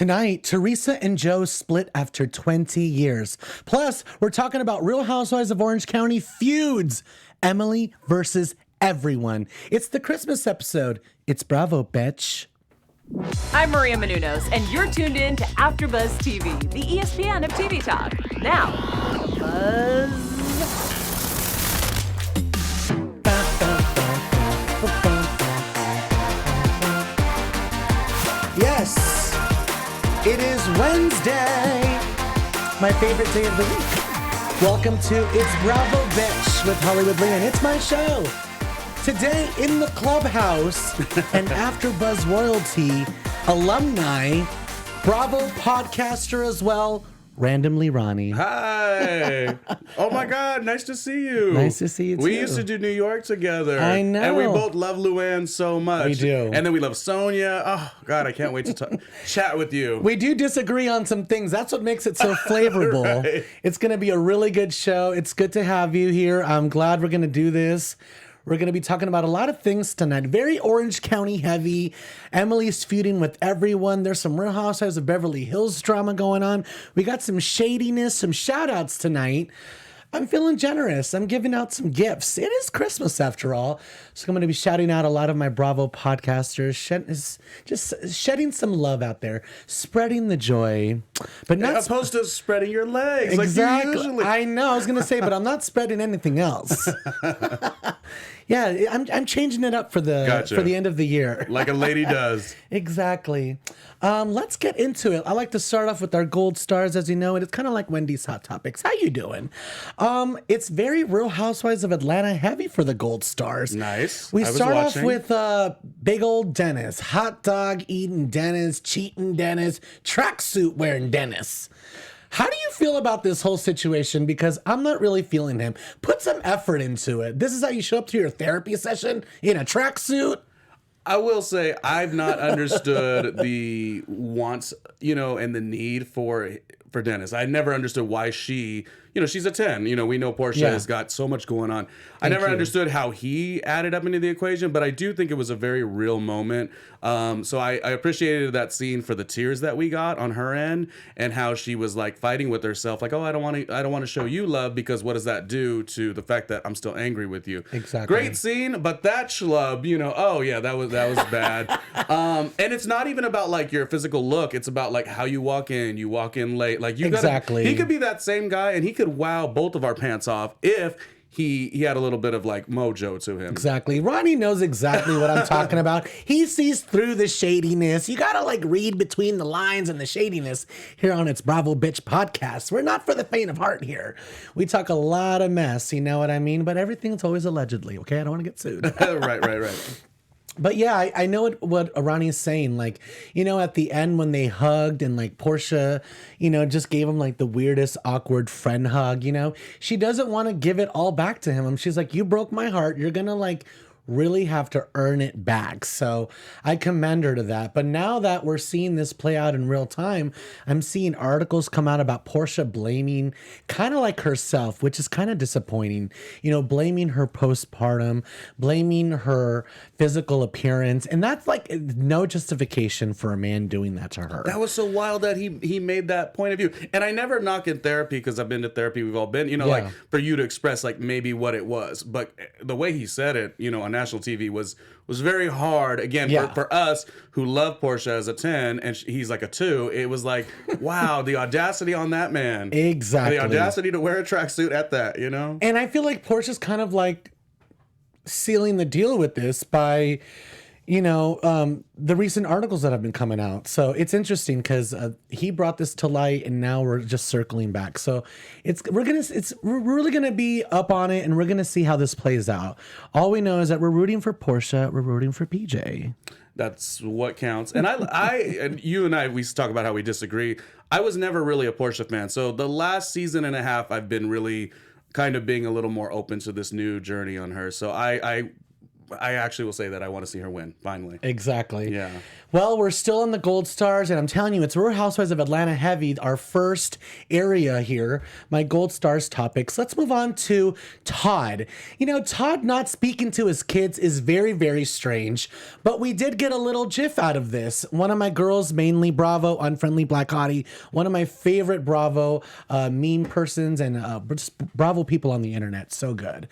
Tonight, Teresa and Joe split after 20 years. Plus, we're talking about Real Housewives of Orange County feuds. Emily versus everyone. It's the Christmas episode. It's Bravo, bitch. I'm Maria Menounos, and you're tuned in to AfterBuzz TV, the ESPN of TV talk. Now, buzz. Yes, it is Wednesday, my favorite day of the week. Welcome to It's Bravo, Bitch with Hollywood Leon. It's my show. Today in the clubhouse, and AfterBuzz royalty, alumni, Bravo podcaster as well, randomly RHONY. Hi. Oh my God, nice to see you. Nice to see you too. We used to do New York together. I know. And we both love Luann so much. We do. And then we love Sonia. Oh God, I can't wait to chat with you. We do disagree on some things. That's what makes it so flavorful. Right. It's going to be a really good show. It's good to have you here. I'm glad we're going to do this. We're going to be talking about a lot of things tonight. Very Orange County heavy. Emily's feuding with everyone. There's some Real Housewives of Beverly Hills drama going on. We got some shadiness, some shout outs tonight. I'm feeling generous. I'm giving out some gifts. It is Christmas after all. So I'm going to be shouting out a lot of my Bravo podcasters, just shedding some love out there, spreading the joy. But not opposed to spreading your legs. Exactly. Like you usually. I know. I was going to say, but I'm not spreading anything else. Yeah, I'm changing it up for the end of the year. Like a lady does. Exactly. Let's get into it. I like to start off with our gold stars, as you know, and it's kind of like Wendy's Hot Topics. How you doing? It's very Real Housewives of Atlanta heavy for the gold stars. Nice. We start off with big old Dennis, hot dog eating Dennis, cheating Dennis, tracksuit wearing Dennis. How do you feel about this whole situation? Because I'm not really feeling him. Put some effort into it. This is how you show up to your therapy session in a tracksuit. I will say I've not understood the wants, and the need for Dennis. I never understood why she's a 10. We know Porsha has got so much going on. I never understood how he added up into the equation, but I do think it was a very real moment. So I appreciated that scene for the tears that we got on her end and how she was like fighting with herself, like, oh, I don't want to show you love because what does that do to the fact that I'm still angry with you? Exactly. Great scene, but that schlub, oh yeah, that was bad. And it's not even about like your physical look. It's about like how you walk in. You walk in late. Like he could be that same guy and he could wow both of our pants off if he had a little bit of like mojo to him. Exactly. RHONY knows exactly what I'm talking about. He sees through the shadiness. You gotta like read between the lines and the shadiness here on It's Bravo Bitch podcast. We're not for the faint of heart here. We talk a lot of mess, you know what I mean? But everything's always allegedly, okay? I don't want to get sued. Right. But yeah, I know what RHONY is saying. Like, at the end when they hugged and like Porsha, just gave him like the weirdest awkward friend hug, she doesn't want to give it all back to him. She's like, you broke my heart. You're going to like really have to earn it back. So I commend her to that. But now that we're seeing this play out in real time, I'm seeing articles come out about Porsha blaming kind of like herself, which is kind of disappointing. Blaming her postpartum, blaming her physical appearance. And that's like no justification for a man doing that to her. That was so wild that he made that point of view. And I never knock in therapy because I've been to therapy. We've all been, like for you to express like maybe what it was. But the way he said it, on national TV was very hard. Again, for us who love Porsha as a 10 and he's like a 2, it was like, wow, the audacity on that man. Exactly. The audacity to wear a tracksuit at that, And I feel like Porsha's kind of like sealing the deal with this by, the recent articles that have been coming out. So it's interesting because he brought this to light, and now we're just circling back. So we're really gonna be up on it, and we're gonna see how this plays out. All we know is that we're rooting for Porsha, we're rooting for PJ. That's what counts. And and you and I, we talk about how we disagree. I was never really a Porsha fan. So the last season and a half, I've been really kind of being a little more open to this new journey on her. So I I actually will say that I want to see her win finally. Exactly. Yeah. Well, we're still on the Gold Stars, and I'm telling you, it's Real Housewives of Atlanta heavy, our first area here, my Gold Stars topics. Let's move on to Todd. You know, Todd not speaking to his kids is very, very strange, but we did get a little gif out of this. One of my girls, mainly Bravo, Unfriendly Black Hottie, one of my favorite Bravo meme persons and just Bravo people on the internet. So good.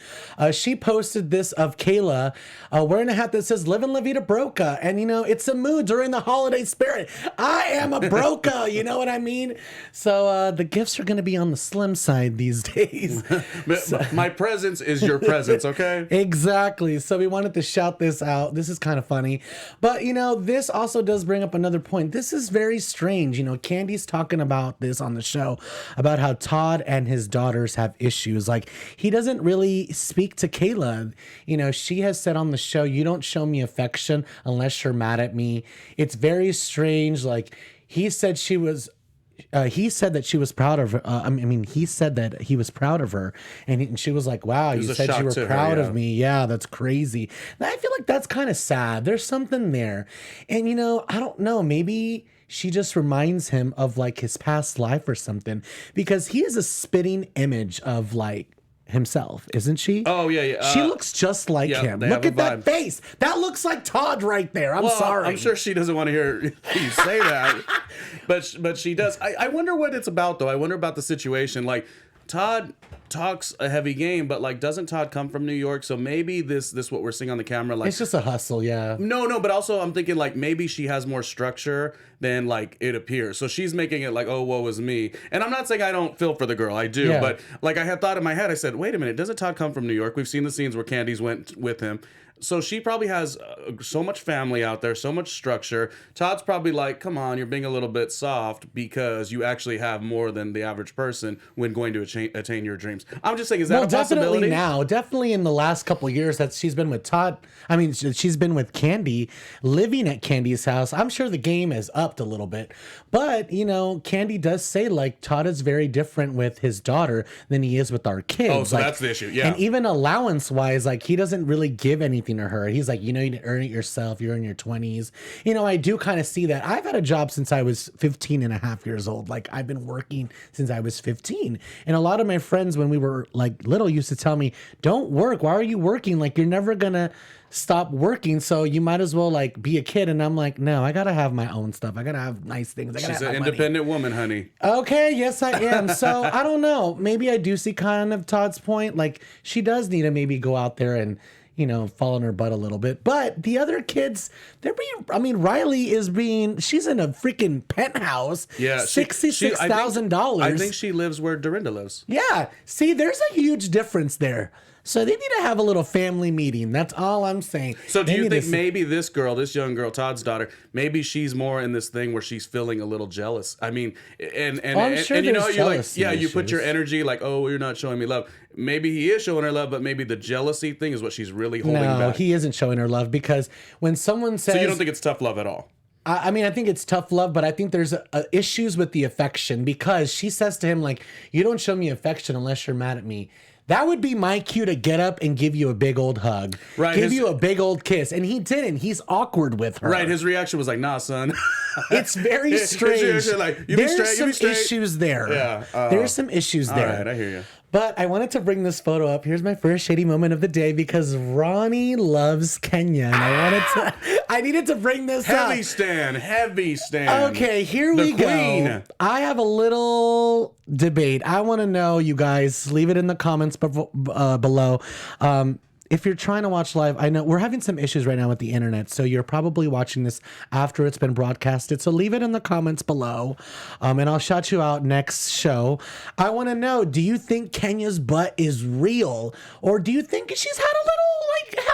She posted this of Kayla wearing a hat that says "Livin' La Vida Broca," and you know, it's a mood during the holiday spirit. I am a broca, you know what I mean? So the gifts are going to be on the slim side these days. My presence is your presence, okay? Exactly. So we wanted to shout this out. This is kind of funny. But, you know, this also does bring up another point. This is very strange. You know, Kandi's talking about this on the show, about how Todd and his daughters have issues. Like, he doesn't really speak to Kayla. You know, she has said on the show, you don't show me affection unless you're mad at me. It's very strange. Like, he said that she was proud of her. He said that he was proud of her, and she was like, "Wow, you said you were proud of me." Yeah, that's crazy. And I feel like that's kind of sad. There's something there, and you know, I don't know. Maybe she just reminds him of like his past life or something, because he is a spitting image of like himself, isn't she? Oh yeah. She looks just like him. Look at that face. That looks like Todd right there. I'm sorry. I'm sure she doesn't want to hear you say that, but she does. I wonder what it's about though. I wonder about the situation. Like, Todd talks a heavy game, but like, doesn't Todd come from New York? So maybe this what we're seeing on the camera, like, it's just a hustle. Yeah. No, but also I'm thinking like maybe she has more structure than like it appears. So she's making it like, oh, woe is me. And I'm not saying I don't feel for the girl. I do. Yeah. But like, I had thought in my head, I said, wait a minute, doesn't Todd come from New York? We've seen the scenes where Kandi's went with him. So she probably has so much family out there, so much structure. Todd's probably like, come on, you're being a little bit soft because you actually have more than the average person when going to attain your dreams. I'm just saying, is that a possibility? Definitely in the last couple of years that she's been with Todd. I mean, she's been with Kandi, living at Kandi's house. I'm sure the game has upped a little bit. But, you know, Kandi does say, like, Todd is very different with his daughter than he is with our kids. Oh, so like, that's the issue, yeah. And even allowance-wise, like, he doesn't really give anything to her. He's like, you know, you need to earn it yourself. You're in your 20s. You know, I do kind of see that. I've had a job since I was 15 and a half years old. Like, I've been working since I was 15. And a lot of my friends, when we were, like, little, used to tell me, don't work. Why are you working? Like, you're never going to stop working, so you might as well like be a kid. And I'm like, no, I gotta have my own stuff. I gotta have nice things. She's an independent woman, honey. Okay, yes I am. So I don't know. Maybe I do see kind of Todd's point. Like, she does need to maybe go out there and, you know, fall on her butt a little bit. But the other kids, Riley she's in a freaking penthouse. Yeah, $66,000. I think she lives where Dorinda lives. Yeah. See, there's a huge difference there. So they need to have a little family meeting. That's all I'm saying. So do you think maybe this young girl, Todd's daughter, maybe she's more in this thing where she's feeling a little jealous? I mean, and you know, you like, yeah, you put your energy like, oh, you're not showing me love. Maybe he is showing her love, but maybe the jealousy thing is what she's really holding back. No, he isn't showing her love, because when someone says... So you don't think it's tough love at all? I mean, I think it's tough love, but I think there's issues with the affection, because she says to him, like, you don't show me affection unless you're mad at me. That would be my cue to get up and give you a big old hug. Right. Give you a big old kiss. And he didn't. He's awkward with her. Right. His reaction was like, nah, son. It's very strange. Like, There's some issues there. Yeah. There's some issues there. All right, I hear you. But I wanted to bring this photo up. Here's my first shady moment of the day, because RHONY loves Kenya. And I needed to bring this up. Heavy stand. Okay, here we go. I have a little debate. I want to know, you guys, leave it in the comments below. If you're trying to watch live, I know we're having some issues right now with the internet, so you're probably watching this after it's been broadcasted. So leave it in the comments below, and I'll shout you out next show. I want to know, do you think Kenya's butt is real, or do you think she's had a little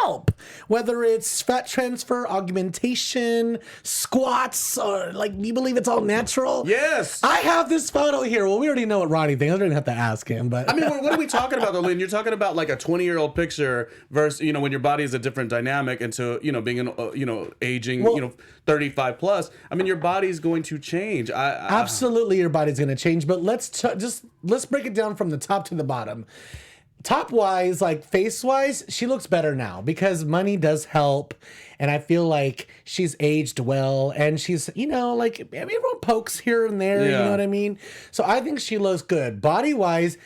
help? Whether it's fat transfer, augmentation, squats, or do you believe it's all natural? Yes. I have this photo here. Well, we already know what RHONY thinks. I don't even have to ask him, but I mean, what are we talking about though, Lynn? You're talking about like a 20-year-old picture versus, you know, when your body is a different dynamic into, you know, being, aging, 35 plus. I mean, your body's going to change. Absolutely, your body's going to change. But let's break it down from the top to the bottom. top wise, like face wise, she looks better now because money does help. And I feel like she's aged well, and she's, you know, like everyone pokes here and there, you know what I mean? So I think she looks good. Body wise,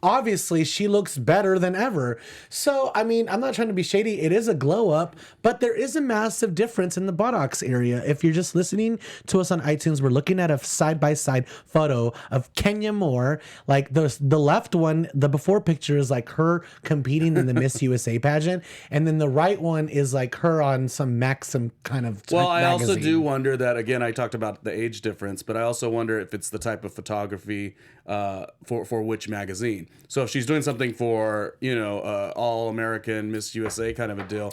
obviously she looks better than ever. So, I mean, I'm not trying to be shady. It is a glow up, but there is a massive difference in the buttocks area. If you're just listening to us on iTunes, we're looking at a side-by-side photo of Kenya Moore. Like the left one, the before picture is like her competing in the Miss USA pageant. And then the right one is like her on some Maxim kind of Well, I magazine. also do wonder that, again, I talked about the age difference, but I also wonder if it's the type of photography for which magazine. So if she's doing something for, you know, All American Miss USA kind of a deal.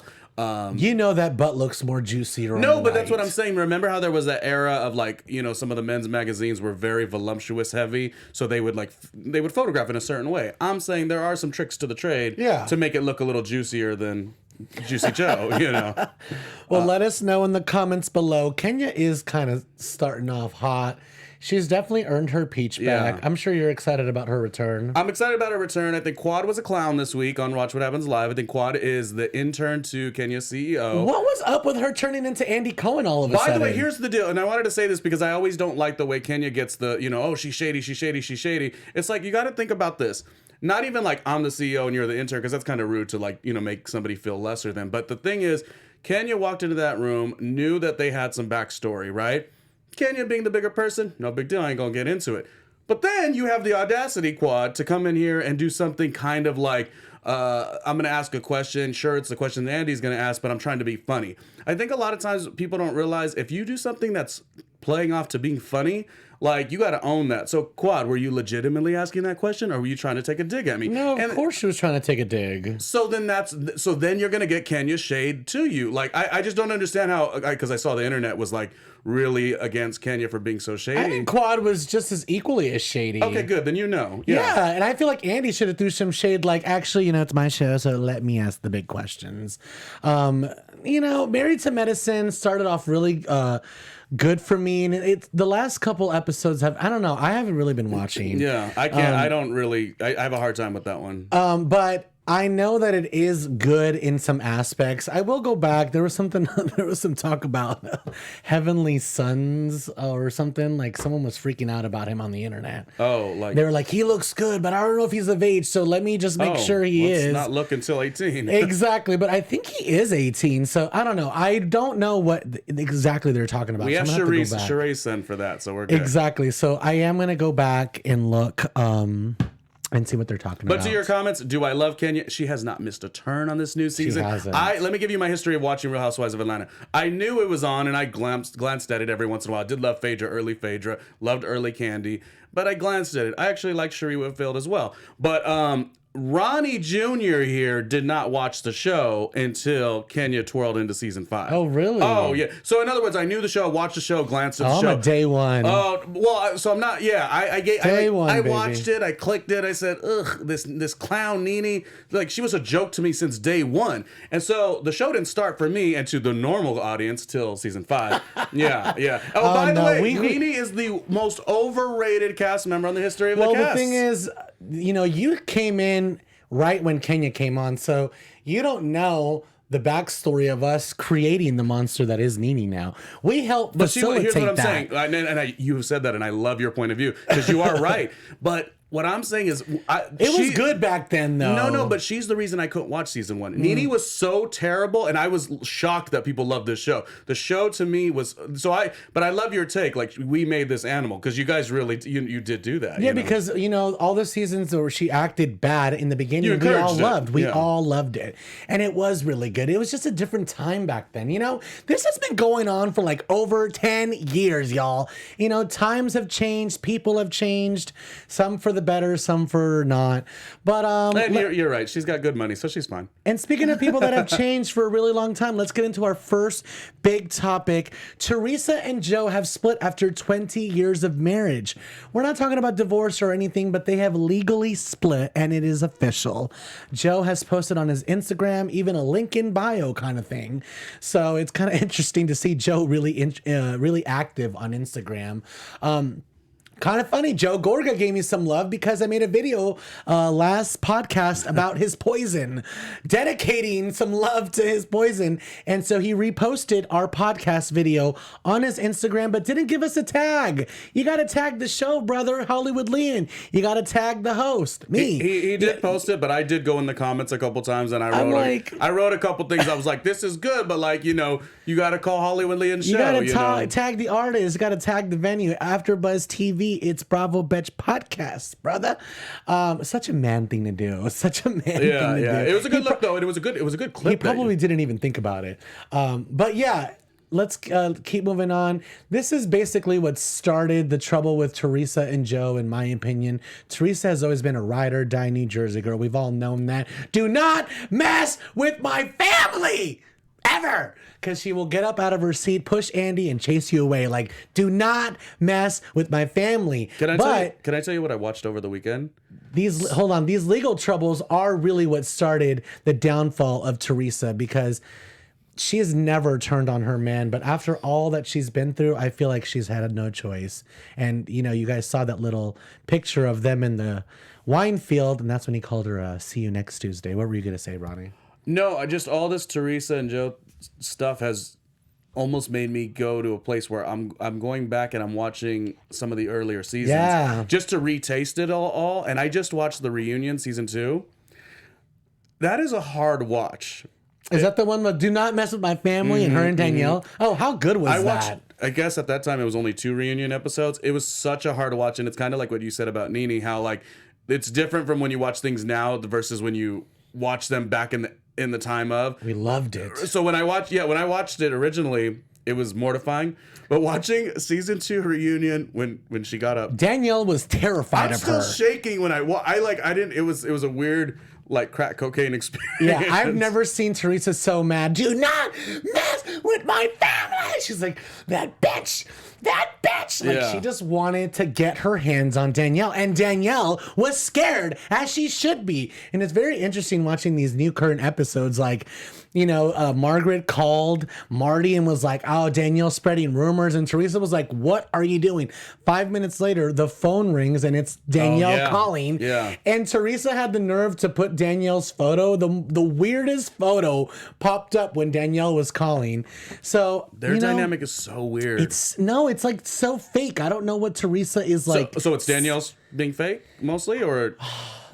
You know that butt looks more juicier. No, but that's what I'm saying. Remember how there was that era of like, you know, some of the men's magazines were very voluptuous heavy, so they would photograph in a certain way. I'm saying there are some tricks to the trade to make it look a little juicier than Juicy Joe, you know. Well, let us know in the comments below. Kenya is kind of starting off hot. She's definitely earned her peach back. I'm sure you're excited about her return. I'm excited about her return. I think Quad was a clown this week on Watch What Happens Live. I think Quad is the intern to Kenya's CEO. What was up with her turning into Andy Cohen all of a sudden? By the way, here's the deal, and I wanted to say this because I always don't like the way Kenya gets the, you know, oh, she's shady, she's shady, she's shady. It's like, you got to think about this. Not even like I'm the CEO and you're the intern, because that's kind of rude to, like, you know, make somebody feel lesser than. But the thing is, Kenya walked into that room, knew that they had some backstory, right? Kenya being the bigger person, no big deal. I ain't gonna get into it. But then you have the audacity, Quad, to come in here and do something kind of like, I'm gonna ask a question. Sure, it's the question that Andy's gonna ask, but I'm trying to be funny. I think a lot of times people don't realize if you do something that's playing off to being funny, like, you got to own that. So, Quad, were you legitimately asking that question, or were you trying to take a dig at me? No, of course she was trying to take a dig. So then you're gonna get Kenya's shade to you. Like, I just don't understand how, because I saw the internet was like really against Kenya for being so shady. I think Quad was just as equally as shady. Okay, good. Then you know. Yeah, and I feel like Andy should have threw some shade. Like, actually, you know, it's my show, so let me ask the big questions. You know, Married to Medicine started off really good for me, and it's the last couple episodes have, I don't know, I haven't really been watching. Yeah, I can't. I don't really. I have a hard time with that one. But I know that it is good in some aspects. I will go back. There was some talk about Heavenly Sons or something. Like, someone was freaking out about him on the internet. Oh, like they were like, he looks good, but I don't know if he's of age. So let me just make sure he is. Not look until 18. Exactly, but I think he is 18. So I don't know. I don't know what exactly they're talking about. We have so Sheree send for that, so we're good. Exactly. So I am gonna go back and look. And see what they're talking about. But to your comments, do I love Kenya? She has not missed a turn on this new season. She hasn't. Let me give you my history of watching Real Housewives of Atlanta. I knew it was on, and I glanced at it every once in a while. I did love Phaedra, early Phaedra, loved early Kandi, but I glanced at it. I actually liked Sheree Whitfield as well. But RHONY Jr. here did not watch the show until Kenya twirled into season 5. Oh, really? Oh, yeah. So in other words, I knew the show, watched the show, glanced at the show. I'm a day one. Oh, well, so I'm not. Yeah, I watched it. I clicked it. I said, ugh, this clown Nene, like, she was a joke to me since day one. And so the show didn't start for me and to the normal audience till season 5. Yeah. Oh, by the way, Nene is the most overrated cast member on the history of the cast. Well, the thing is, you know, you came in right when Kenya came on, so you don't know the backstory of us creating the monster that is Nene now. We helped facilitate here's what I'm that. saying, and you have said that, and I love your point of view, because you are right. But what I'm saying is, it was good back then, though. No, but she's the reason I couldn't watch season 1. Nene was so terrible, and I was shocked that people loved this show. The show to me was but I love your take. Like, we made this animal, because you guys really you did do that. Yeah, because you know all the seasons where she acted bad in the beginning, we all loved. We all loved it, and it was really good. It was just a different time back then. You know, this has been going on for like over 10 years, y'all. You know, times have changed, people have changed, some for the better, some for not. But and you're right. She's got good money, so she's fine. And speaking of people that have changed for a really long time, let's get into our first big topic. Teresa and Joe have split after 20 years of marriage. We're not talking about divorce or anything, but they have legally split, and it is official. Joe has posted on his Instagram, even a link in bio kind of thing. So it's kind of interesting to see Joe really active on Instagram. Kind of funny. Joe Gorga gave me some love because I made a video last podcast about his poison, dedicating some love to his poison. And so he reposted our podcast video on his Instagram, but didn't give us a tag. You got to tag the show, brother, Hollywood Leon. You got to tag the host, me. He did post it, but I did go in the comments a couple times and I wrote a couple things. I was like, this is good, but like, you know, you got to call Hollywood Leon's show. You got to tag the artist. You got to tag the venue. AfterBuzz TV. It's RHOBH podcast, brother. Such a man thing to do. Such a man thing to do. It was a good look though, and it was a good clip. He probably didn't even think about it. But yeah, let's keep moving on. This is basically what started the trouble with Teresa and Joe, in my opinion. Teresa has always been a ride or die New Jersey girl. We've all known that. Do not mess with my family. Ever. Because she will get up out of her seat, push Andy, and chase you away. Like, do not mess with my family. Can I tell you what I watched over the weekend? These legal troubles are really what started the downfall of Teresa, because she has never turned on her man. But after all that she's been through, I feel like she's had no choice. And, you know, you guys saw that little picture of them in the wine field, and that's when he called her, see you next Tuesday. What were you going to say, Ronnie? No, just all this Teresa and Joe stuff has almost made me go to a place where I'm going back and I'm watching some of the earlier seasons just to retaste it all. And I just watched the reunion season 2. That is a hard watch. Is that the one with do not mess with my family and her and Danielle? Oh, how good was that? I guess at that time it was only 2 reunion episodes. It was such a hard watch, and it's kind of like what you said about Nene, how like it's different from when you watch things now versus when you watch them back in the time of. We loved it. So when I watched it originally, it was mortifying. But watching season 2 reunion when she got up, Danielle was terrified of her. I'm still shaking when I didn't. It was a weird like crack cocaine experience. Yeah, I've never seen Teresa so mad. Do not mess with my family. She's like, that bitch. Like, she just wanted to get her hands on Danielle. And Danielle was scared, as she should be. And it's very interesting watching these new current episodes. Like, you know, Margaret called Marty and was like, oh, Danielle's spreading rumors. And Teresa was like, what are you doing? 5 minutes later, the phone rings and it's Danielle calling. Yeah. And Teresa had the nerve to put Danielle's photo. The weirdest photo popped up when Danielle was calling. So their dynamic is so weird. It's like so fake. I don't know what Teresa is like. So it's Danielle's being fake mostly, or?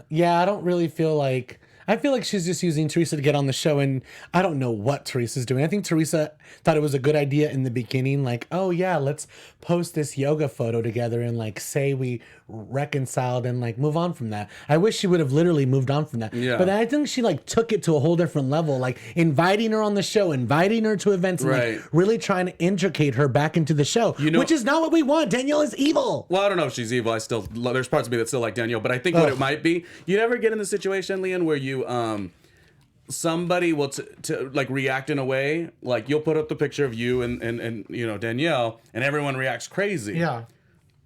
Yeah, I don't really feel like. I feel like she's just using Teresa to get on the show, and I don't know what Teresa's doing. I think Teresa thought it was a good idea in the beginning, like, oh yeah, let's post this yoga photo together and like say we reconciled and like move on from that. I wish she would have literally moved on from that. Yeah. But I think she like took it to a whole different level, like inviting her on the show, inviting her to events, and like really trying to intricate her back into the show, which is not what we want. Danielle is evil. Well, I don't know if she's evil. There's parts of me that still like Danielle, but I think what it might be, you never get in the situation, Leon, where you somebody will to like react in a way, like you'll put up the picture of you and you know Danielle, and everyone reacts crazy. Yeah.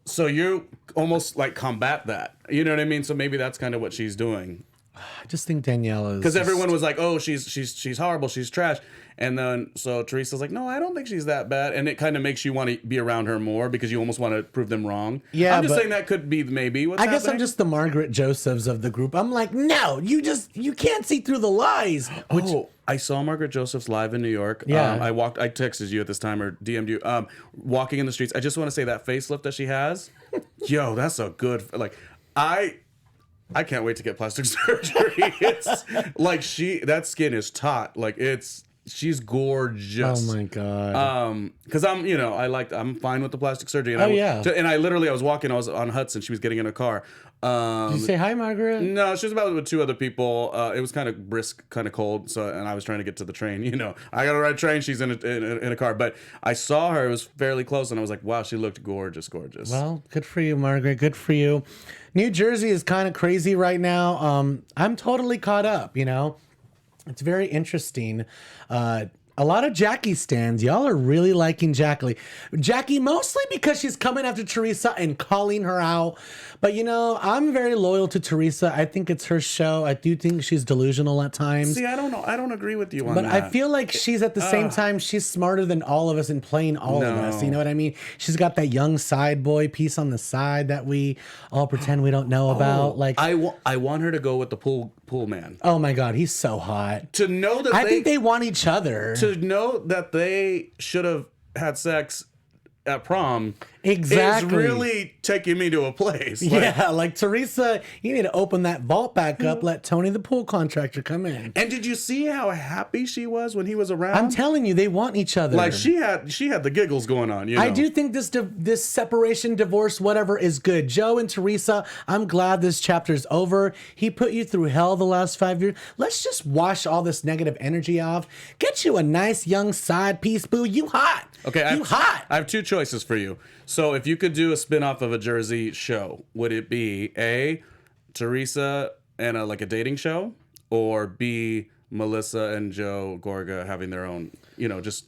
So you almost like combat that. You know what I mean? So maybe that's kind of what she's doing. I just think Danielle is, because everyone was like, "Oh, she's horrible, she's trash," and then so Teresa's like, "No, I don't think she's that bad," and it kind of makes you want to be around her more because you almost want to prove them wrong. Yeah, I'm just saying that could be maybe what's happening. I guess I'm just the Margaret Josephs of the group. I'm like, no, you can't see through the lies. I saw Margaret Joseph's live in New York. Yeah, I texted you at this time or DM'd you. Walking in the streets, I just want to say that facelift that she has, yo, that's a good like I can't wait to get plastic surgery. It's like that skin is taut. Like she's gorgeous. Oh my God. Because I'm fine with the plastic surgery. And and I was walking, I was on Hudson, she was getting in a car. Did you say hi, Margaret? No, she was about with 2 other people. It was kind of brisk, kind of cold. And I was trying to get to the train. You know, I got to ride a train. She's in a car. But I saw her. It was fairly close, and I was like, wow, she looked gorgeous. Well, good for you, Margaret. Good for you. New Jersey is kind of crazy right now. I'm totally caught up. You know, it's very interesting. a lot of Jackie stans. Y'all are really liking Jackie mostly because she's coming after Teresa and calling her out. But you know, I'm very loyal to Teresa. I think it's her show. I do think she's delusional at times. See, I don't know. I don't agree with you on that. But I feel like she's at the same time, she's smarter than all of us and playing all of us. You know what I mean? She's got that young side boy piece on the side that we all pretend we don't know about. Like I want her to go with the pool man. Oh my God, he's so hot. To know that I think they want each other. To know that they should have had sex at prom. Exactly. Is really taking me to a place. Yeah, like Teresa, you need to open that vault back up, let Tony the pool contractor come in. And did you see how happy she was when he was around? I'm telling you, they want each other. Like she had the giggles going on. You know? I do think this separation, divorce, whatever is good. Joe and Teresa, I'm glad this chapter's over. He put you through hell the last 5 years. Let's just wash all this negative energy off. Get you a nice young side piece, boo. You hot. Okay, hot. I have two choices for you. So if you could do a spin-off of a Jersey show, would it be A, Teresa and a dating show, or B, Melissa and Joe Gorga having their own, because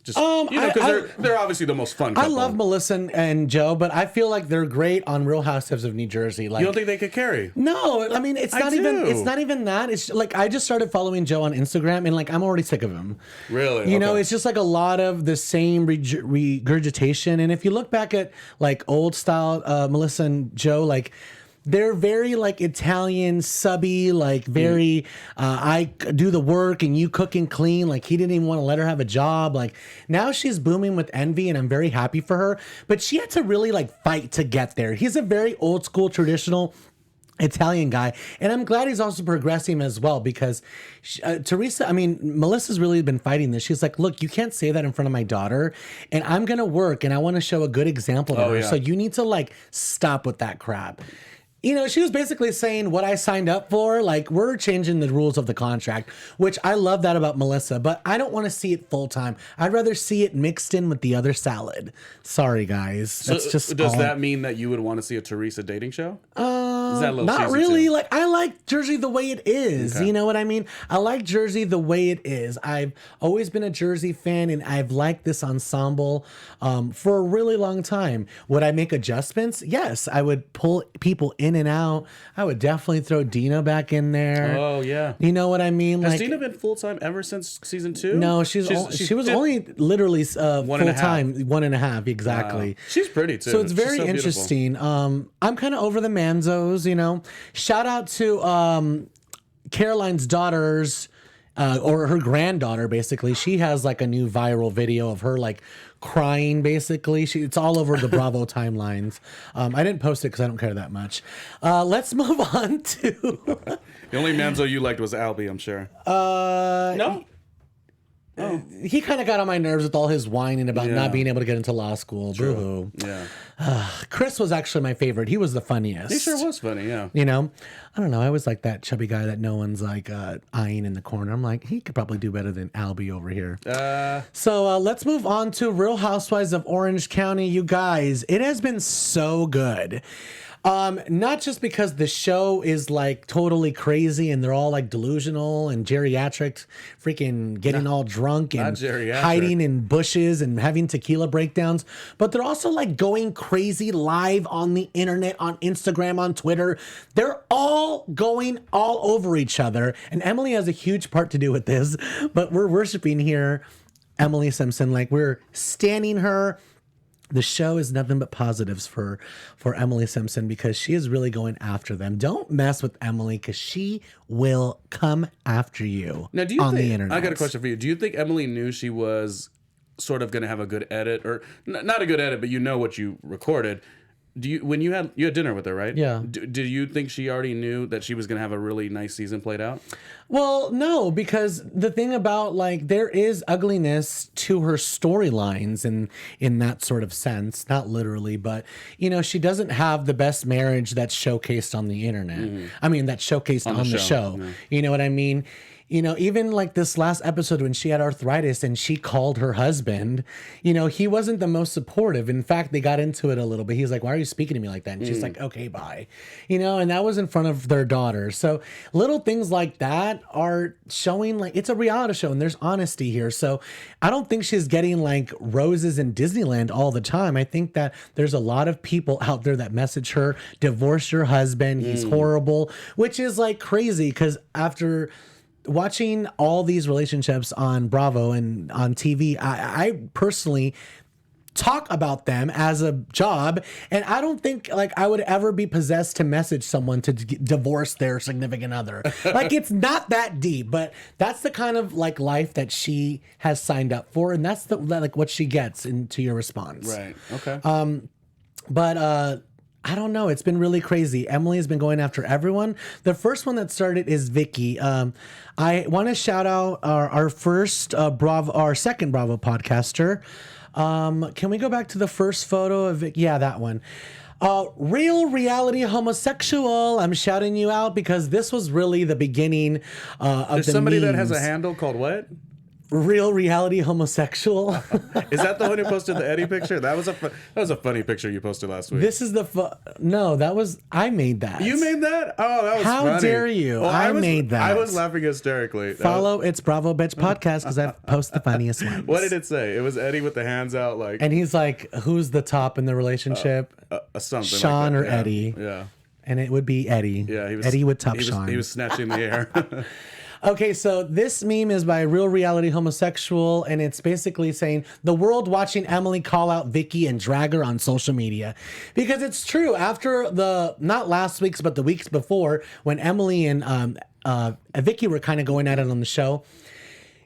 they're obviously the most fun couple. I love Melissa and Joe, but I feel like they're great on Real Housewives of New Jersey. Like, you don't think they could carry? No, I mean it's not even that. It's like I just started following Joe on Instagram and like I'm already sick of him. Really? You know, it's just like a lot of the same regurgitation. And if you look back at like old style Melissa and Joe, like they're very like Italian subby, like very I do the work and you cook and clean. Like he didn't even want to let her have a job. Like now she's booming with envy and I'm very happy for her. But she had to really like fight to get there. He's a very old school traditional Italian guy, and I'm glad he's also progressing as well because Melissa's really been fighting this. She's like, look, you can't say that in front of my daughter, and I'm gonna work and I want to show a good example to her. Yeah. So you need to like stop with that crap. You know, she was basically saying what I signed up for, like we're changing the rules of the contract, which I love that about Melissa, but I don't want to see it full time. I'd rather see it mixed in with the other salad. Sorry, guys. That's just does that mean that you would want to see a Teresa dating show? Is that a little not really. Like I like Jersey the way it is. Okay. You know what I mean? I like Jersey the way it is. I've always been a Jersey fan, and I've liked this ensemble for a really long time. Would I make adjustments? Yes, I would pull people in and out. I would definitely throw Dina back in there. Oh yeah. You know what I mean? Has Dina been full time ever since season 2? No, she was only literally full time, 1.5 exactly. Wow. She's pretty too. So it's very interesting. I'm kind of over the Manzos, you know. Shout out to Caroline's daughters. Or her granddaughter, basically. She has like a new viral video of her like crying, basically. It's all over the Bravo timelines. I didn't post it because I don't care that much. Let's move on to... The only Manzo you liked was Albie, I'm sure. No? Oh. He kind of got on my nerves with all his whining about not being able to get into law school. Boo-hoo. Yeah. Chris was actually my favorite. He was the funniest. He sure was funny, yeah. You know? I don't know. I always like that chubby guy that no one's like eyeing in the corner. I'm like, he could probably do better than Albie over here. So let's move on to Real Housewives of Orange County. You guys, it has been so good. Not just because the show is like totally crazy and they're all like delusional and geriatric, freaking getting all drunk and hiding in bushes and having tequila breakdowns, but they're also like going crazy live on the internet, on Instagram, on Twitter. They're all going all over each other. And Emily has a huge part to do with this, but we're worshiping here Emily Simpson. Like we're standing her. The show is nothing but positives for Emily Simpson because she is really going after them. Don't mess with Emily because she will come after you now, do you on think, the internet. I got a question for you. Do you think Emily knew she was sort of going to have a good edit, or not a good edit, but you know what you recorded? When you had dinner with her, right? Yeah. Did you think she already knew that she was going to have a really nice season played out? Well, no, because the thing about like there is ugliness to her storylines and in that sort of sense, not literally, but you know, she doesn't have the best marriage that's showcased on the internet. I mean, that's showcased on the show. Yeah. You know what I mean? You know, even like this last episode when she had arthritis and she called her husband, you know, he wasn't the most supportive. In fact, they got into it a little bit. He's like, why are you speaking to me like that? And she's like, okay, bye. You know, and that was in front of their daughter. So little things like that are showing like it's a reality show and there's honesty here. So I don't think she's getting like roses in Disneyland all the time. I think that there's a lot of people out there that message her, divorce your husband. He's horrible, which is like crazy because after watching all these relationships on Bravo and on TV, I personally talk about them as a job, and I don't think like I would ever be possessed to message someone to divorce their significant other. Like it's not that deep, but that's the kind of like life that she has signed up for, and that's the like what she gets into your response. Right. Okay. But I don't know. It's been really crazy. Emily has been going after everyone. The first one that started is Vicky. I want to shout out our second Bravo podcaster. Can we go back to the first photo of Vicky? Yeah, that one. Real reality homosexual. I'm shouting you out because this was really the beginning of There's the somebody that memes. has a handle called what? Real reality homosexual. Is that the one who posted the Eddie picture? That was a funny picture you posted last week. This is no, that was I made that. You made that? Oh, that was How funny. dare you? Well, I made that. I was laughing hysterically. Follow It's Bravo Bitch podcast because I post the funniest ones. What did it say? It was Eddie with the hands out, like And he's like, who's the top in the relationship? something. Sean like or that. Yeah. Eddie? Yeah. And it would be Eddie. Yeah. He was, Eddie would top he was, Sean. He was snatching the air. Okay, so this meme is by Real Reality Homosexual, and it's basically saying the world watching Emily call out Vicky and drag her on social media. Because it's true, after not last week's, but the weeks before, when Emily and Vicky were kind of going at it on the show,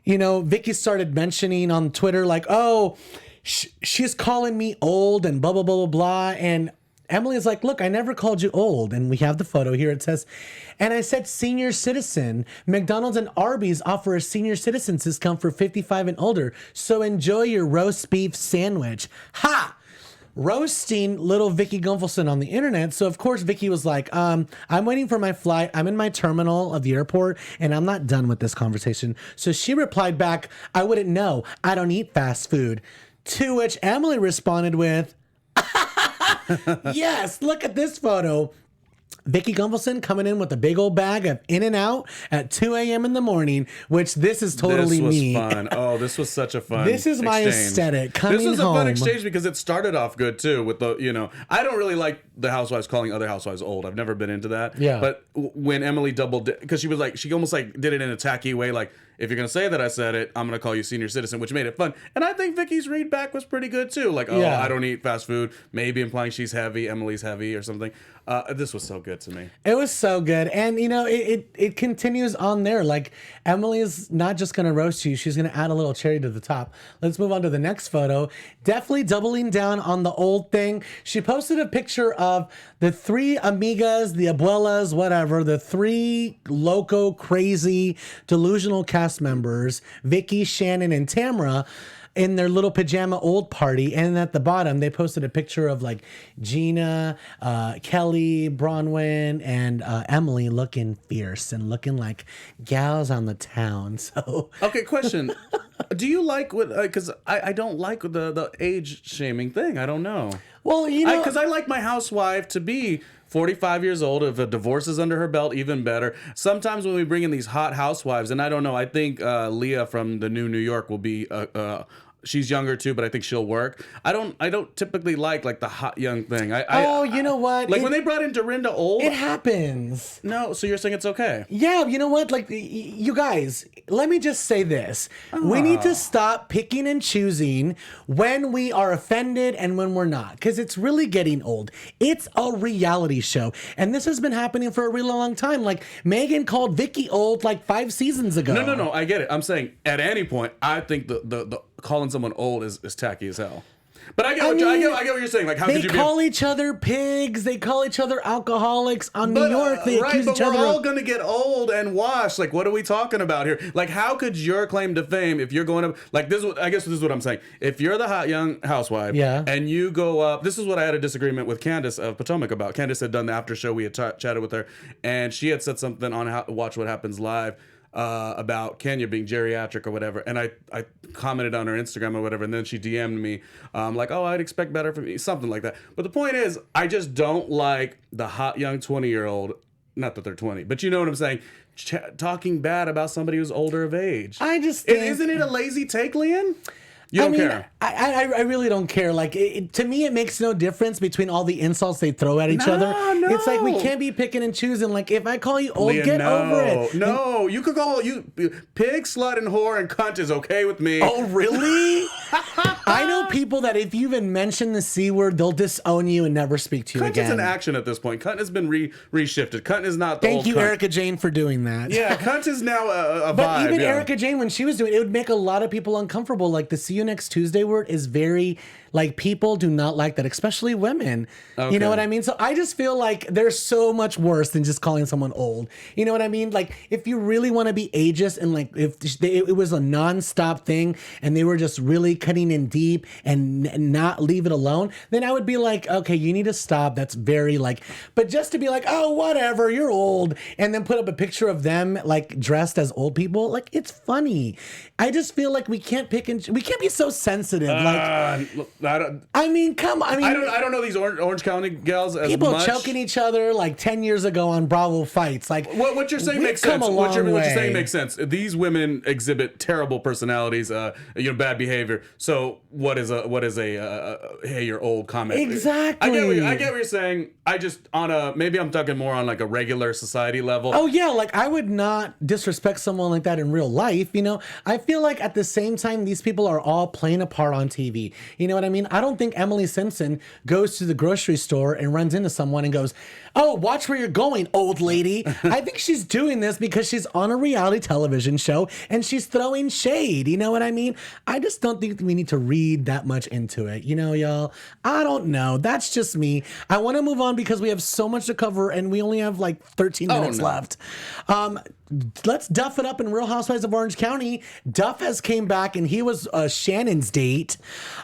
you know, Vicky started mentioning on Twitter, like, oh, she's calling me old and blah, blah, blah, blah, blah, and Emily is like, look, I never called you old. And we have the photo here. It says, and I said senior citizen. McDonald's and Arby's offer a senior citizens discount for 55 and older. So enjoy your roast beef sandwich. Ha! Roasting little Vicky Gunvalson on the internet. So of course Vicky was like, I'm waiting for my flight. I'm in my terminal of the airport and I'm not done with this conversation. So she replied back, I wouldn't know. I don't eat fast food. To which Emily responded with, yes, look at this photo. Vicky Gunvalson coming in with a big old bag of In-N-Out at 2 a.m. in the morning, which this is totally me. This was fun. Oh, this was such a fun This is my exchange. aesthetic. Coming This was home. a fun exchange because it started off good too with the, you know, I don't really like the housewives calling other housewives old. I've never been into that. Yeah. But when Emily because she was like, she almost like did it in a tacky way, like, if you're going to say that I said it, I'm going to call you senior citizen, which made it fun. And I think Vicky's read back was pretty good too. Like, oh, Yeah. I don't eat fast food. Maybe implying she's heavy, Emily's heavy or something. This was so good to me. It was so good. And, you know, it continues on there. Like, Emily is not just going to roast you. She's going to add a little cherry to the top. Let's move on to the next photo. Definitely doubling down on the old thing. She posted a picture of the three amigas, the abuelas, whatever, the three loco, crazy, delusional cast members, Vicky, Shannon, and Tamra, in their little pajama old party. And at the bottom, they posted a picture of like Gina, Kelly, Bronwyn, and Emily looking fierce and looking like gals on the town. So Okay, question. Do you like what, because I don't like the age shaming thing. I don't know. well, you know, Because I like my housewife to be 45 years old. If a divorce is under her belt, even better. Sometimes when we bring in these hot housewives, and I don't know, I think Leah from the New York will be she's younger too, but I think she'll work. I don't typically like the hot young thing. you know what? Like when they brought in Dorinda old. It happens. No, so you're saying it's okay? Yeah, you know what? Like, you guys, let me just say this. We need to stop picking and choosing when we are offended and when we're not, because it's really getting old. It's a reality show, and this has been happening for a really long time. Like, Megan called Vicky old like 5 seasons ago. No, I get it. I'm saying at any point, I think the calling someone old is tacky as hell. But I get what you're saying. Like, how They could you call each other pigs. They call each other alcoholics. On New York, they accuse but each other we're all of... gonna get old and washed. Like, what are we talking about here? Like, how could your claim to fame, if you're going up, like this? I guess this is what I'm saying. If you're the hot young housewife, Yeah. and you go up, this is what I had a disagreement with Candace of Potomac about. Candace had done the after show. We had chatted with her, and she had said something on Watch What Happens Live about Kenya being geriatric or whatever, and I commented on her Instagram or whatever, and then she DM'd me like, oh, I'd expect better from me, something like that. But the point is, I just don't like the hot young 20-year-old, not that they're 20, but you know what I'm saying, talking bad about somebody who's older of age. I just think... Isn't it a lazy take, Leanne? You don't care. I really don't care. Like, to me, it makes no difference between all the insults they throw at each other. No. It's like we can't be picking and choosing. Like, if I call you old, Leah, get over it. No, you could call you pig, slut, and whore, and cunt is okay with me. Oh, really? I know people that if you even mention the C word, they'll disown you and never speak to you cunt again. Cunt is an action at this point. Cunt has been reshifted. Cunt is not the Thank old you, cunt. Erica Jane, for doing that. Yeah, cunt is now a vibe. But even Erica Jane, when she was doing it, it would make a lot of people uncomfortable. Like, the see you next Tuesday word is very, like, people do not like that, especially women. Okay. You know what I mean? So I just feel like there's so much worse than just calling someone old. You know what I mean? Like, if you really want to be ageist and, like, if it was a nonstop thing and they were just really cutting in deep and not leave it alone, then I would be like, okay, you need to stop. That's very, like, but just to be like, oh, whatever, you're old, and then put up a picture of them, like, dressed as old people, like, it's funny. I just feel like we can't pick and we can't be so sensitive. I mean, come on. I don't know these Orange County gals as people much. choking each other like 10 years ago on Bravo Fights. Like, what you're saying makes sense. What you're saying makes sense. These women exhibit terrible personalities, bad behavior. So what is a hey, you're old comment? Exactly. I get what you're saying. I just maybe I'm talking more on like a regular society level. Oh yeah, like I would not disrespect someone like that in real life. You know, I feel like at the same time these people are all playing a part on TV. You know what I mean? I don't think Emily Simpson goes to the grocery store and runs into someone and goes, oh, watch where you're going, old lady. I think she's doing this because she's on a reality television show and she's throwing shade. You know what I mean? I just don't think we need to read that much into it. You know, y'all? I don't know. That's just me. I want to move on because we have so much to cover and we only have like 13 minutes left. Let's duff it up in Real Housewives of Orange County. Duff has came back and he was Shannon's date.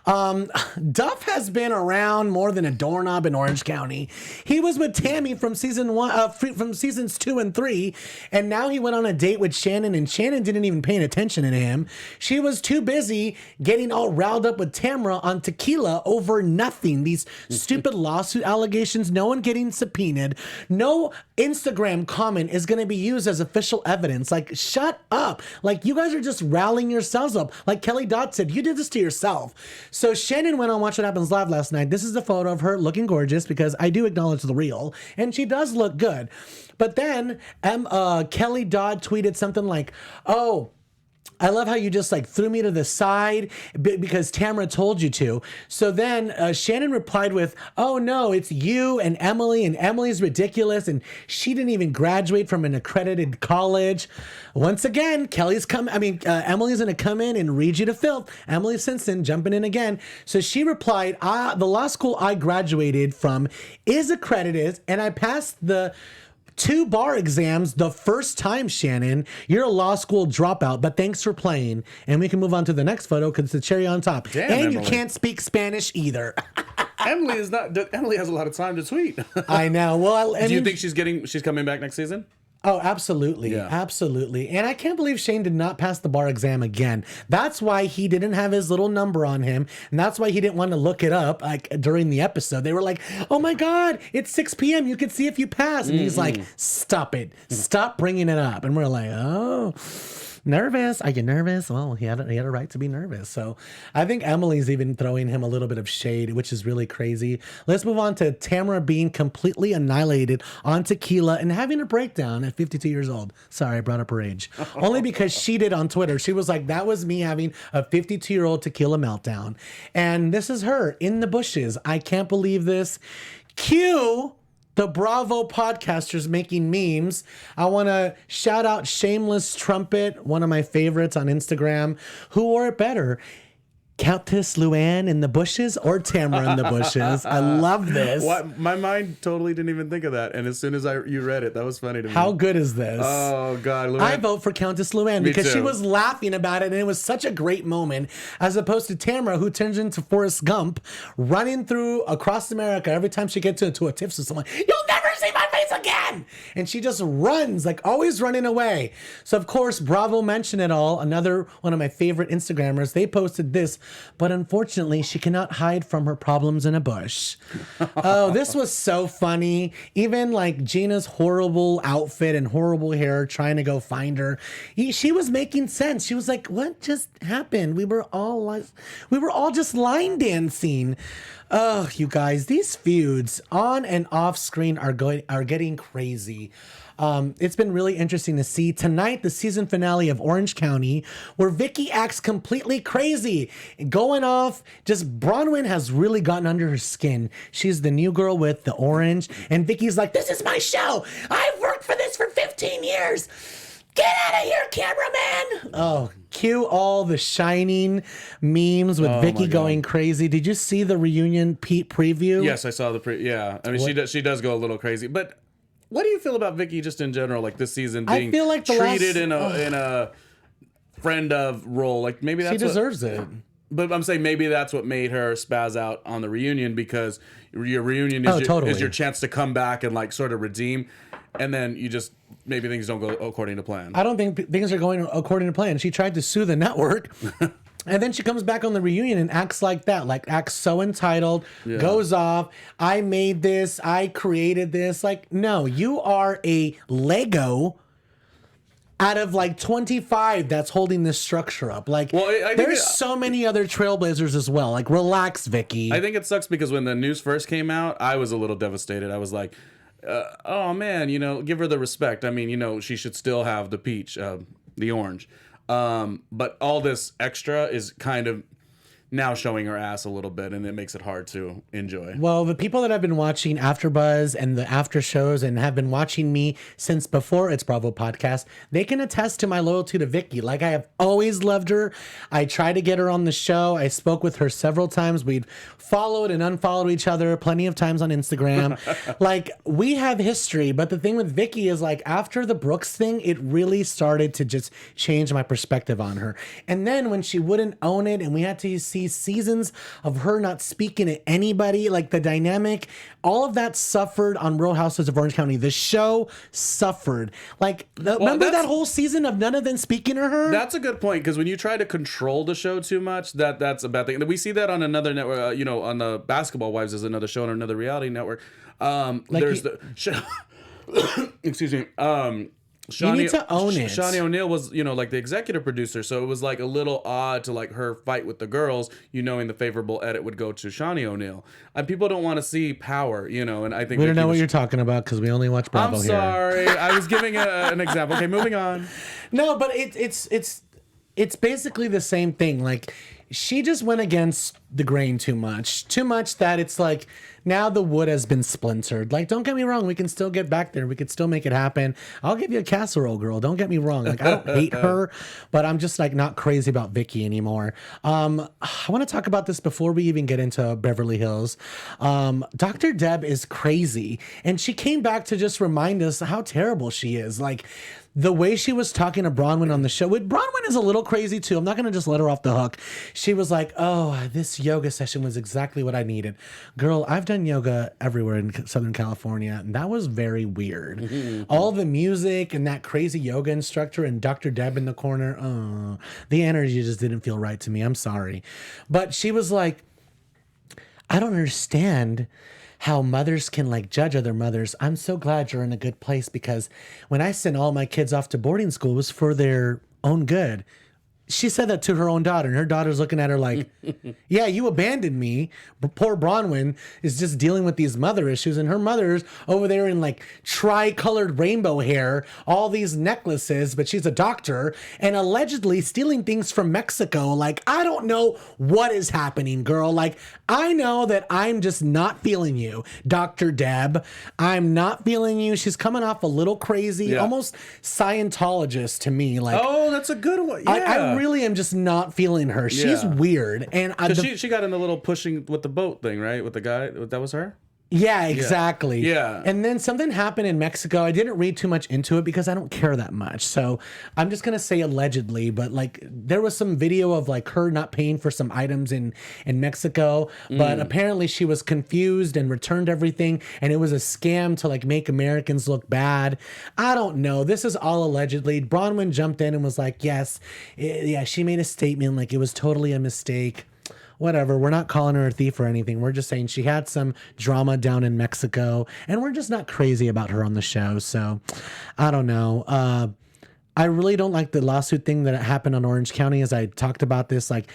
Duff has been around more than a doorknob in Orange County. He was with Tammy from from seasons 2 and 3, and now he went on a date with Shannon, and Shannon didn't even pay attention to him. She was too busy getting all riled up with Tamra on tequila over nothing. These stupid lawsuit allegations, no one getting subpoenaed. No Instagram comment is going to be used as official evidence. Like, shut up. Like, you guys are just rallying yourselves up. Like Kelly Dodd said, you did this to yourself. So Shannon went on Watch What Happens Live last night. This is a photo of her looking gorgeous because I do acknowledge the real, and she does look good. But then Kelly Dodd tweeted something like, oh, I love how you just like threw me to the side because Tamra told you to. So then Shannon replied with, oh no, it's you and Emily's ridiculous and she didn't even graduate from an accredited college. Once again, Emily's gonna come in and read you to filth. Emily Simpson jumping in again. So she replied, the law school I graduated from is accredited and I passed the 2 bar exams the first time, Shannon. You're a law school dropout, but thanks for playing. And we can move on to the next photo because it's the cherry on top. Damn, and Emily. You can't speak Spanish either. Emily has a lot of time to tweet. I know. Well, do you think she's coming back next season? Oh, absolutely. Yeah. Absolutely. And I can't believe Shane did not pass the bar exam again. That's why he didn't have his little number on him. And that's why he didn't want to look it up like during the episode. They were like, oh my God, it's 6 p.m. You can see if you pass. And he's like, stop it. Stop bringing it up. And we're like, oh, nervous. I get nervous. Well, he had a right to be nervous. So I think Emily's even throwing him a little bit of shade, which is really crazy. Let's move on to Tamra being completely annihilated on tequila and having a breakdown at 52 years old. Sorry, I brought up her age. Only because she did on Twitter. She was like, that was me having a 52-year-old tequila meltdown. And this is her in the bushes. I can't believe this. Cue the Bravo podcasters making memes. I want to shout out Shameless Trumpet, one of my favorites on Instagram. Who wore it better? Countess Luann in the bushes or Tamra in the bushes? I love this. What? My mind totally didn't even think of that. And as soon as you read it, that was funny to me. How good is this? Oh, God. Luann. I vote for Countess Luann because she was laughing about it and it was such a great moment, as opposed to Tamra, who turns into Forrest Gump, running through across America every time she gets into a tiff with someone. You'll never see my face again. And she just runs, like always running away. So of course, Bravo mentioned it all. Another one of my favorite Instagrammers, they posted this, but unfortunately she cannot hide from her problems in a bush. Oh, this was so funny. Even like Gina's horrible outfit and horrible hair trying to go find her. She was making sense. She was like, what just happened? We were all just line dancing. Oh, you guys, these feuds on and off screen are getting crazy. It's been really interesting to see. Tonight, the season finale of Orange County, where Vicki acts completely crazy, going off. Just Bronwyn has really gotten under her skin. She's the new girl with the orange, and Vicki's like, this is my show. I've worked for this for 15 years. Get out of here, cameraman! Oh, cue all the Shining memes with Vicki going crazy. Did you see the reunion preview? Yes, I saw the yeah. I mean, she does go a little crazy. But what do you feel about Vicki just in general? Like this season being treated in a friend of role. Like maybe that's she deserves it. But I'm saying maybe that's what made her spaz out on the reunion, because your reunion is, is your chance to come back and like sort of redeem. And then you just, maybe things don't go according to plan. I don't think things are going according to plan. She tried to sue the network. And then she comes back on the reunion and acts like that, like acts so entitled, goes off. I made this. I created this. Like, no, you are a Lego out of like 25 that's holding this structure up. Like, there's so many other trailblazers as well. Like, relax, Vicki. I think it sucks because when the news first came out, I was a little devastated. I was like, oh man, give her the respect. I mean, she should still have the peach, the orange. But all this extra is kind of now showing her ass a little bit, and it makes it hard to enjoy. Well, the people that have been watching AfterBuzz and the after shows and have been watching me since before It's Bravo podcast, they can attest to my loyalty to Vicki. Like, I have always loved her. I tried to get her on the show. I spoke with her several times. We'd followed and unfollowed each other plenty of times on Instagram. Like, we have history. But the thing with Vicki is, like, after the Brooks thing, it really started to just change my perspective on her. And then when she wouldn't own it and we had to see seasons of her not speaking to anybody, like the dynamic, all of that suffered on Real Housewives of Orange County. The show suffered. Like, remember that whole season of none of them speaking to her? That's a good point, because when you try to control the show too much, that's a bad thing. We see that on another network, on the Basketball Wives is another show on another reality network. There's the show. Excuse me. You need to own it. Shaunie O'Neal was, like the executive producer, so it was like a little odd to like her fight with the girls, knowing the favorable edit would go to Shaunie O'Neal. And people don't want to see power, and I think we don't know what you're talking about because we only watch Bravo here. I'm sorry, I was giving an example. Okay, moving on. No, but it's basically the same thing. Like, she just went against the grain too much that it's like now the wood has been splintered. Like, don't get me wrong, we can still get back there. We could still make it happen. I'll give you a casserole, girl. Don't get me wrong. Like, I don't hate her, but I'm just like not crazy about Vicki anymore. I want to talk about this before we even get into Beverly Hills. Dr. Deb is crazy, and she came back to just remind us how terrible she is. Like, the way she was talking to Bronwyn on the show. Bronwyn is a little crazy too. I'm not going to just let her off the hook. She was like, oh, this yoga session was exactly what I needed. Girl, I've done yoga everywhere in Southern California, and that was very weird. Mm-hmm. All the music and that crazy yoga instructor and Dr. Deb in the corner, the energy just didn't feel right to me. I'm sorry. But she was like, I don't understand how mothers can like judge other mothers. I'm so glad you're in a good place, because when I sent all my kids off to boarding school, it was for their own good. She said that to her own daughter, and her daughter's looking at her like, yeah, you abandoned me. Poor Bronwyn is just dealing with these mother issues, and her mother's over there in like tri-colored rainbow hair, all these necklaces, but she's a doctor and allegedly stealing things from Mexico. Like, I don't know what is happening, girl. Like, I know that I'm just not feeling you, Dr. Deb. I'm not feeling you. She's coming off a little crazy, almost Scientologist to me. Like, oh, that's a good one. Yeah. I really am just not feeling her. She's weird. And she got in the little pushing with the boat thing, right? With the guy. That was her? Yeah, exactly. Yeah. And then something happened in Mexico. I didn't read too much into it because I don't care that much. So I'm just going to say allegedly, but like there was some video of like her not paying for some items in Mexico, but apparently she was confused and returned everything. And it was a scam to like make Americans look bad. I don't know. This is all allegedly. Bronwyn jumped in and was like, yes, she made a statement like it was totally a mistake. Whatever, we're not calling her a thief or anything. We're just saying she had some drama down in Mexico, and we're just not crazy about her on the show. So, I don't know. I really don't like the lawsuit thing that happened on Orange County. As I talked about this, like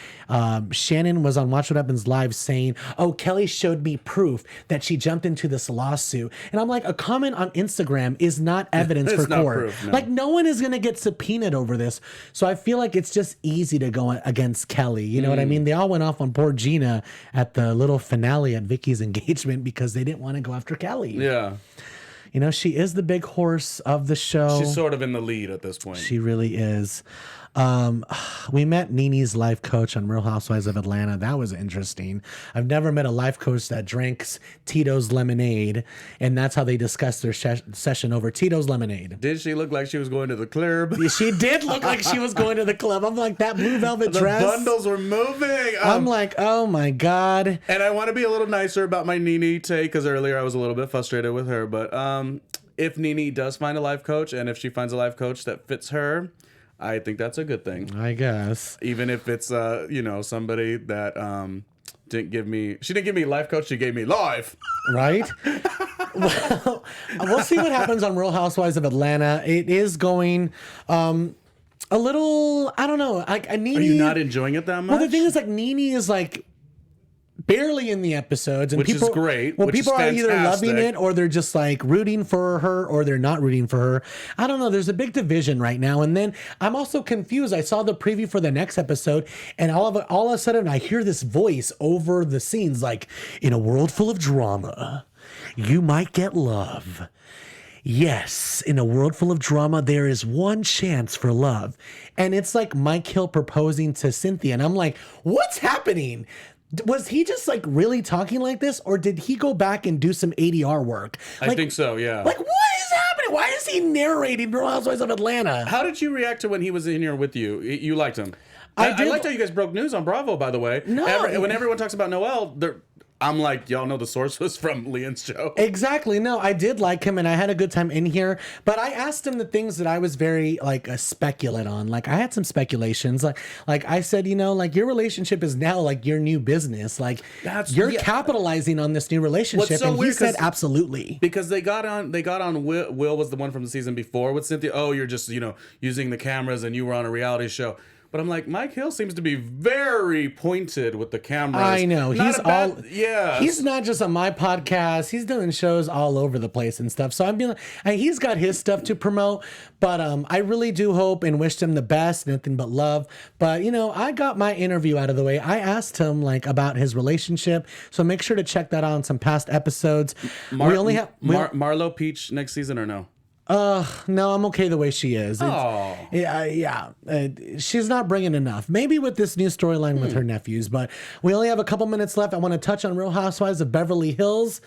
Shannon was on Watch What Happens Live saying, oh, Kelly showed me proof that she jumped into this lawsuit. And I'm like, a comment on Instagram is not evidence for court. Proof, no. Like no one is going to get subpoenaed over this. So I feel like it's just easy to go against Kelly. You know what I mean? They all went off on poor Gina at the little finale at Vicky's engagement because they didn't want to go after Kelly. Yeah. You know, she is the big horse of the show. She's sort of in the lead at this point. She really is. We met Nene's life coach on Real Housewives of Atlanta. That was interesting. I've never met a life coach that drinks Tito's lemonade, and that's how they discussed their session over Tito's lemonade. Did she look like she was going to the club? She did look like she was going to the club. I'm like, that blue velvet dress. The bundles were moving. I'm like, oh my God. And I want to be a little nicer about my Nene take, because earlier I was a little bit frustrated with her. But if Nene does find a life coach, and if she finds a life coach that fits her, I think that's a good thing. I guess. Even if it's, somebody that didn't give me life coach, she gave me life. Right? Well, we'll see what happens on Real Housewives of Atlanta. It is going a little, I don't know. Like, Nene, are you not enjoying it that much? Well, the thing is, like, Nene is like barely in the episodes, and which people, is great. Well, which people is are either loving it or they're just like rooting for her, or they're not rooting for her. I don't know. There's a big division right now, and then I'm also confused. I saw the preview for the next episode, and all of a sudden I hear this voice over the scenes, like, in a world full of drama, you might get love. Yes, in a world full of drama, there is one chance for love. And it's like Mike Hill proposing to Cynthia, and I'm like, what's happening? Was he just like really talking like this, or did he go back and do some ADR work? Like, I think so, yeah. Like, what is happening? Why is he narrating Real Housewives of Atlanta? How did you react to when he was in here with you? You liked him. I liked how you guys broke news on Bravo, by the way. No. When everyone talks about Noel, I'm like, y'all know the source was from Leon's show. Exactly. No, I did like him, and I had a good time in here. But I asked him the things that I was very like a speculate on. Like I had some speculations. Like I said, like your relationship is now like your new business. Like you're capitalizing on this new relationship. So and he said absolutely. Because they got on Will was the one from the season before with Cynthia. Oh, you're just using the cameras, and you were on a reality show. But I'm like, Mike Hill seems to be very pointed with the cameras. I know. He's not just on my podcast. He's doing shows all over the place and stuff. So I'm being like, he's got his stuff to promote. But I really do hope and wish him the best, nothing but love. But, I got my interview out of the way. I asked him like about his relationship. So make sure to check that out on some past episodes. We only have Marlo Peach next season or no? No, I'm okay the way she is. She's not bringing enough. Maybe with this new storyline with her nephews, but we only have a couple minutes left. I want to touch on Real Housewives of Beverly Hills.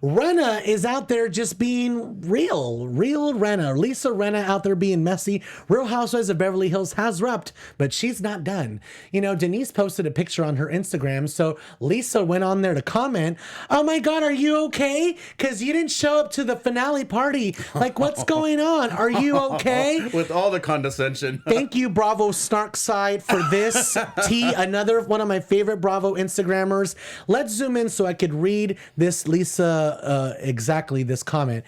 Renna is out there just being real Renna. Lisa Renna out there being messy. Real Housewives of Beverly Hills has wrapped, but she's not done. Denise posted a picture on her Instagram, so Lisa went on there to comment, oh my God, are you okay? Because you didn't show up to the finale party. Like, what's going on? Are you okay? With all the condescension. Thank you, Bravo Snarkside, for this. T, another one of my favorite Bravo Instagrammers. Let's zoom in so I could read this exactly this comment.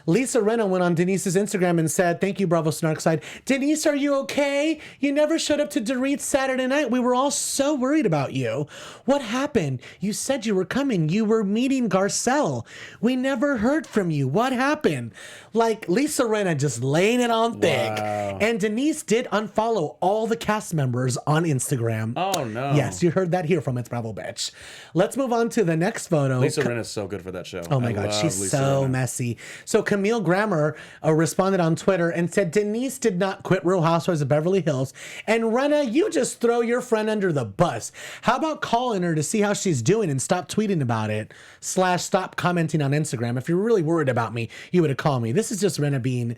Lisa Renna went on Denise's Instagram and said, thank you, Bravo Snarkside. Denise, are you okay? You never showed up to Dorit's Saturday night. We were all so worried about you. What happened? You said you were coming. You were meeting Garcelle. We never heard from you. What happened? Like, Lisa Renna just laying it on thick. Wow. And Denise did unfollow all the cast members on Instagram. Oh, no. Yes, you heard that here from It's Bravo Bitch. Let's move on to the next photo. Lisa Renna is so good good for that show. Oh my God, she's so messy. So Camille Grammer responded on Twitter and said, Denise did not quit Real Housewives of Beverly Hills. And Rena, you just throw your friend under the bus. How about calling her to see how she's doing and stop tweeting about it / stop commenting on Instagram? If you're really worried about me, you would have called me. This is just Rena being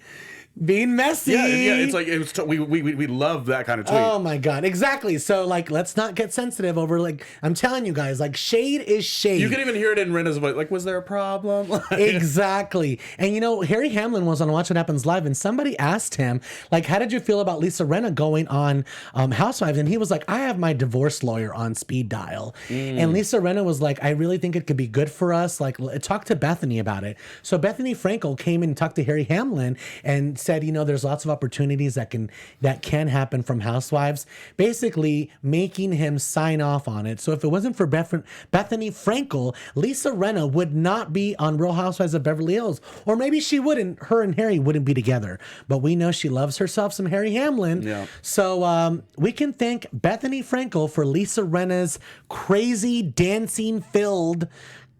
messy. Yeah, it's like we love that kind of tweet. Oh my God, exactly. So like, let's not get sensitive over like, I'm telling you guys, like shade is shade. You can even hear it in Rena's voice. Like, was there a problem? Exactly. And you know, Harry Hamlin was on Watch What Happens Live, and somebody asked him like, how did you feel about Lisa Rinna going on Housewives? And he was like, I have my divorce lawyer on speed dial. And Lisa Rinna was like, I really think it could be good for us. Like, talk to Bethany about it. So Bethany Frankel came and talked to Harry Hamlin and said, you know, there's lots of opportunities that can happen from Housewives, basically making him sign off on it. So if it wasn't for Bethany Frankel, Lisa Rinna would not be on Real Housewives of Beverly Hills, or maybe she wouldn't. Her and Harry wouldn't be together. But we know she loves herself some Harry Hamlin. Yeah. So we can thank Bethany Frankel for Lisa Rinna's crazy dancing filled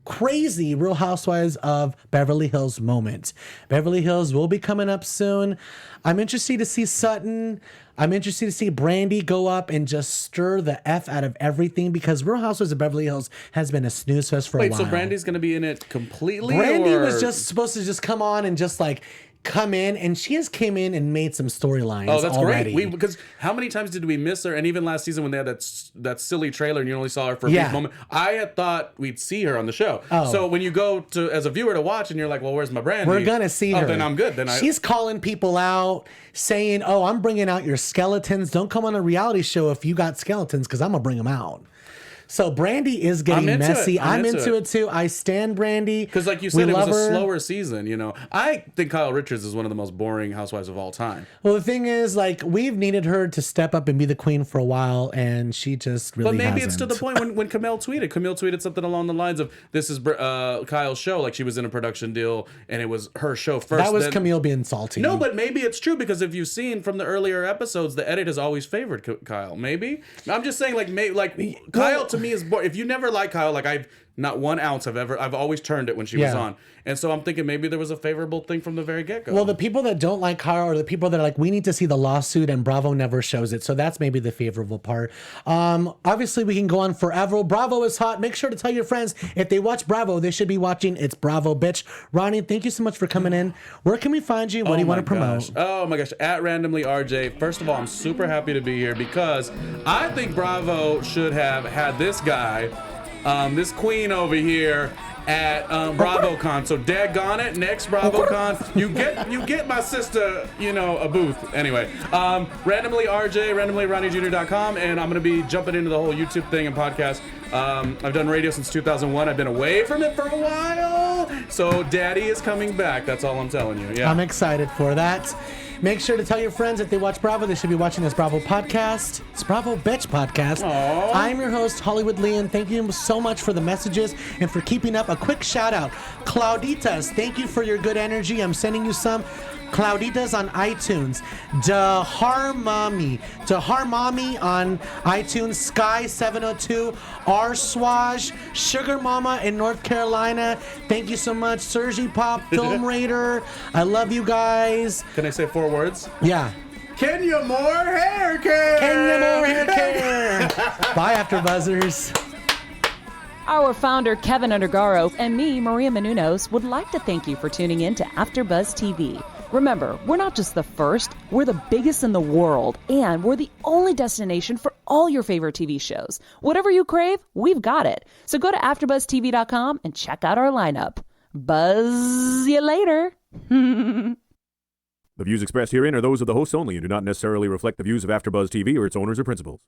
crazy Real Housewives of Beverly Hills moment. Beverly Hills will be coming up soon. I'm interested to see Sutton. I'm interested to see Brandy go up and just stir the F out of everything, because Real Housewives of Beverly Hills has been a snooze fest for a while. Wait, so Brandy's going to be in it completely? Brandy was just supposed to just come on and just like come in, and she has came in and made some storylines. Oh, that's already. great. Because how many times did we miss her? And even last season when they had that silly trailer and you only saw her for a brief moment, I had thought we'd see her on the show. Oh. So when you go to as a viewer to watch and you're like, well, where's my Brandy? We're gonna see her. Then I'm good. She's calling people out, saying, "Oh, I'm bringing out your skeletons. Don't come on a reality show if you got skeletons, because I'm gonna bring them out." So Brandy is getting messy. I'm into it too. I stand Brandy. Because like you said, it was a slower season, you know. I think Kyle Richards is one of the most boring housewives of all time. Well, the thing is, like, we've needed her to step up and be the queen for a while, and she just really hasn't. But maybe it's to the point when Camille tweeted something along the lines of, this is Kyle's show. Like, she was in a production deal, and it was her show first. That was Camille being salty. No, but maybe it's true, because if you've seen from the earlier episodes, the edit has always favored Kyle. Maybe. I'm just saying, Kyle, to me, is boring. If you never like Kyle, like I've not 1 ounce I've always turned it when she was on. And so I'm thinking maybe there was a favorable thing from the very get-go. Well, the people that don't like Kyle are the people that are like, we need to see the lawsuit, and Bravo never shows it. So that's maybe the favorable part. Obviously, we can go on forever. Bravo is hot. Make sure to tell your friends, if they watch Bravo, they should be watching It's Bravo, bitch. Ronnie, thank you so much for coming in. Where can we find you? What do you want to promote? Oh my gosh, at Randomly RJ. First of all, I'm super happy to be here, because I think Bravo should have had this guy, this queen over here, at BravoCon. So daggone it, next BravoCon, you get my sister, a booth. Anyway, Randomly RJ, randomlyronniejr.com, and I'm gonna be jumping into the whole YouTube thing and podcast. I've done radio since 2001. I've been away from it for a while, so Daddy is coming back. That's all I'm telling you. Yeah, I'm excited for that. Make sure to tell your friends if they watch Bravo, they should be watching this Bravo podcast. It's Bravo Bitch podcast. Aww. I'm your host, Hollywood Leon. Thank you so much for the messages and for keeping up. A quick shout out. Clauditas, thank you for your good energy. I'm sending you some. Clauditas on iTunes, Dahar Mommy on iTunes, Sky 702, R Swaj, Sugar Mama in North Carolina. Thank you so much, Sergi Pop, Film Raider. I love you guys. Can I say 4 words? Yeah. Kenya more hair care. Kenya more hair care. Bye, AfterBuzzers. Our founder, Keven Undergaro, and me, Maria Menounos, would like to thank you for tuning in to AfterBuzz TV. Remember, we're not just the first, we're the biggest in the world, and we're the only destination for all your favorite TV shows. Whatever you crave, we've got it. So go to AfterBuzzTV.com and check out our lineup. Buzz you later. The views expressed herein are those of the hosts only and do not necessarily reflect the views of AfterBuzz TV or its owners or principals.